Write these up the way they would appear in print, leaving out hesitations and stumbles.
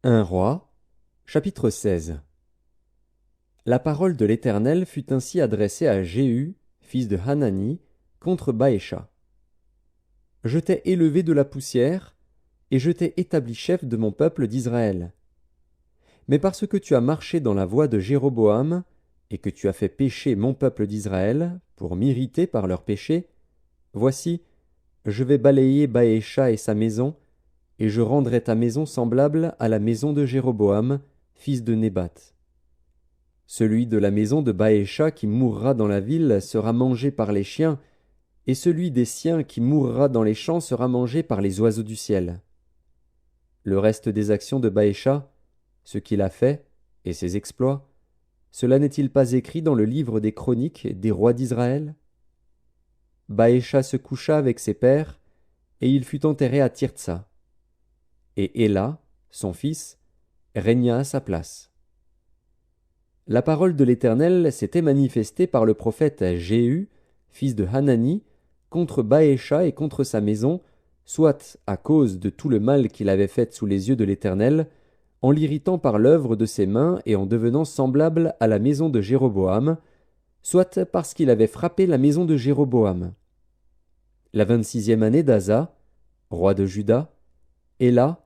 1 Roi, chapitre 16. La parole de l'Éternel fut ainsi adressée à Jéhu, fils de Hanani, contre Baécha. Je t'ai élevé de la poussière, et je t'ai établi chef de mon peuple d'Israël. Mais parce que tu as marché dans la voie de Jéroboam, et que tu as fait pécher mon peuple d'Israël, pour m'irriter par leurs péchés, voici, je vais balayer Baécha et sa maison, et je rendrai ta maison semblable à la maison de Jéroboam, fils de Nébat. Celui de la maison de Baécha qui mourra dans la ville sera mangé par les chiens, et celui des siens qui mourra dans les champs sera mangé par les oiseaux du ciel. Le reste des actions de Baécha, ce qu'il a fait, et ses exploits, cela n'est-il pas écrit dans le livre des chroniques des rois d'Israël? Baécha se coucha avec ses pères, et il fut enterré à Tirtsa. Et Éla, son fils, régna à sa place. La parole de l'Éternel s'était manifestée par le prophète Jéhu, fils de Hanani, contre Baécha et contre sa maison, soit à cause de tout le mal qu'il avait fait sous les yeux de l'Éternel, en l'irritant par l'œuvre de ses mains et en devenant semblable à la maison de Jéroboam, soit parce qu'il avait frappé la maison de Jéroboam. La 26e année d'Asa, roi de Juda, Éla,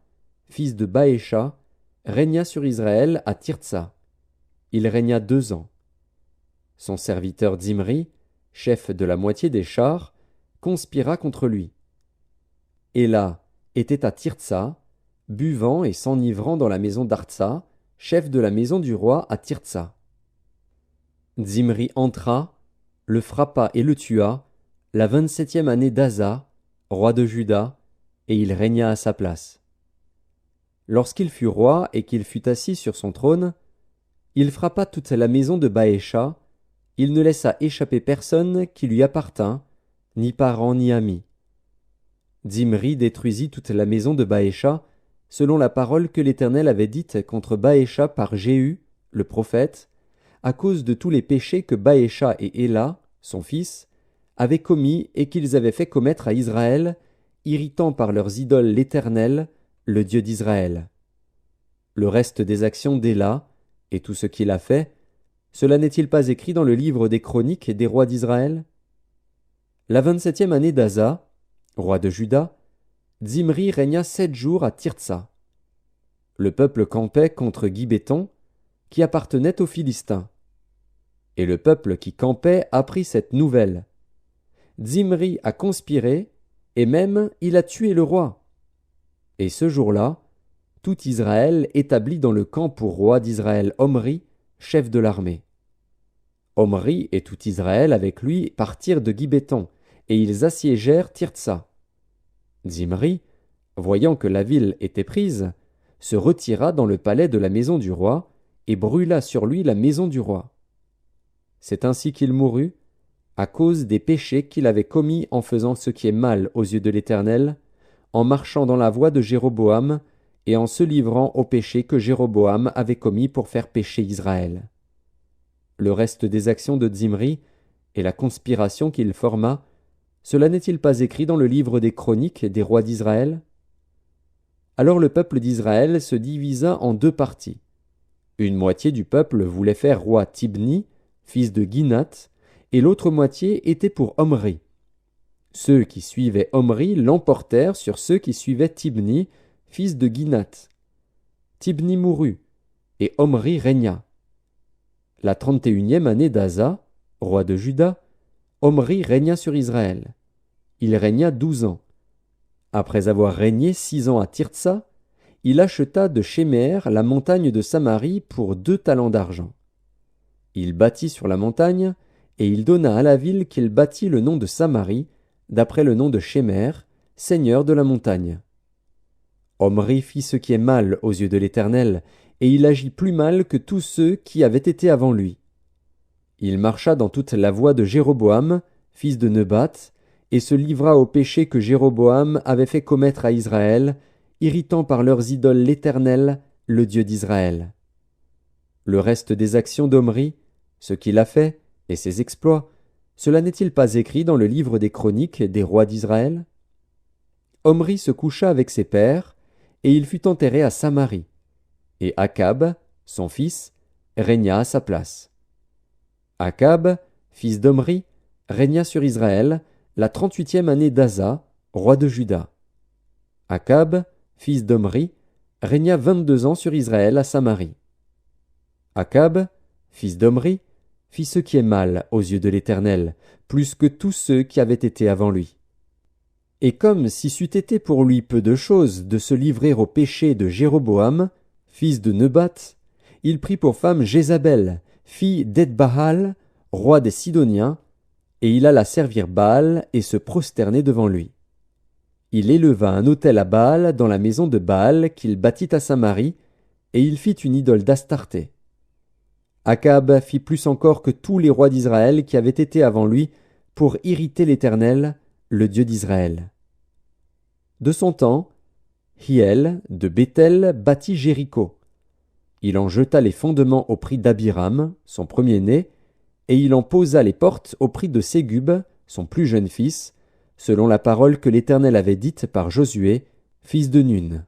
fils de Baécha, régna sur Israël à Tirtsa. Il régna 2 ans. Son serviteur Zimri, chef de la moitié des chars, conspira contre lui. Éla était à Tirtsa, buvant et s'enivrant dans la maison d'Artsa, chef de la maison du roi à Tirtsa. Zimri entra, le frappa et le tua, la 27e année d'Asa, roi de Juda, et il régna à sa place. Lorsqu'il fut roi et qu'il fut assis sur son trône, il frappa toute la maison de Baécha, il ne laissa échapper personne qui lui appartint, ni parent ni ami. Zimri détruisit toute la maison de Baécha, selon la parole que l'Éternel avait dite contre Baécha par Jéhu, le prophète, à cause de tous les péchés que Baécha et Éla, son fils, avaient commis et qu'ils avaient fait commettre à Israël, irritant par leurs idoles l'Éternel, le Dieu d'Israël. Le reste des actions d'Éla, et tout ce qu'il a fait, cela n'est-il pas écrit dans le livre des chroniques des rois d'Israël? La 27e année d'Asa, roi de Juda, Zimri régna 7 jours à Tirtsa. Le peuple campait contre Gibéton, qui appartenait aux Philistins. Et le peuple qui campait apprit cette nouvelle. Zimri a conspiré, et même il a tué le roi. Et ce jour-là, tout Israël établit dans le camp pour roi d'Israël Omri, chef de l'armée. Omri et tout Israël avec lui partirent de Gibéton, et ils assiégèrent Tirtsa. Zimri, voyant que la ville était prise, se retira dans le palais de la maison du roi, et brûla sur lui la maison du roi. C'est ainsi qu'il mourut, à cause des péchés qu'il avait commis en faisant ce qui est mal aux yeux de l'Éternel, en marchant dans la voie de Jéroboam, et en se livrant aux péchés que Jéroboam avait commis pour faire pécher Israël. Le reste des actions de Zimri, et la conspiration qu'il forma, cela n'est-il pas écrit dans le livre des chroniques des rois d'Israël? Alors le peuple d'Israël se divisa en 2 parties. Une moitié du peuple voulait faire roi Tibni, fils de Ginath, et l'autre moitié était pour Omri. Ceux qui suivaient Omri l'emportèrent sur ceux qui suivaient Tibni, fils de Ginath. Tibni mourut, et Omri régna. La 31e année d'Asa, roi de Juda, Omri régna sur Israël. Il régna 12 ans. Après avoir régné 6 ans à Tirtsa, il acheta de Shemer la montagne de Samarie pour 2 talents d'argent. Il bâtit sur la montagne, et il donna à la ville qu'il bâtit le nom de Samarie, d'après le nom de Shemer, seigneur de la montagne. Omri fit ce qui est mal aux yeux de l'Éternel, et il agit plus mal que tous ceux qui avaient été avant lui. Il marcha dans toute la voie de Jéroboam, fils de Nebat, et se livra au péché que Jéroboam avait fait commettre à Israël, irritant par leurs idoles l'Éternel, le Dieu d'Israël. Le reste des actions d'Omri, ce qu'il a fait, et ses exploits, cela n'est-il pas écrit dans le livre des chroniques des rois d'Israël? Omri se coucha avec ses pères, et il fut enterré à Samarie. et Akab, son fils, régna à sa place. Akab, fils d'Omri, régna sur Israël la 38e année d'Asa, roi de Juda. Akab, fils d'Omri, régna 22 ans sur Israël à Samarie. Akab, fils d'Omri, fit ce qui est mal aux yeux de l'Éternel, plus que tous ceux qui avaient été avant lui. Et comme si c'eût été pour lui peu de chose de se livrer au péché de Jéroboam, fils de Nebat, il prit pour femme Jézabel, fille d'Edbaal, roi des Sidoniens, et il alla servir Baal et se prosterner devant lui. Il éleva un autel à Baal dans la maison de Baal qu'il bâtit à Samarie, et il fit une idole d'Astarté. Akab fit plus encore que tous les rois d'Israël qui avaient été avant lui pour irriter l'Éternel, le Dieu d'Israël. De son temps, Hiel de Béthel bâtit Jéricho. Il en jeta les fondements au prix d'Abiram, son premier-né, et il en posa les portes au prix de Ségub, son plus jeune fils, selon la parole que l'Éternel avait dite par Josué, fils de Nun.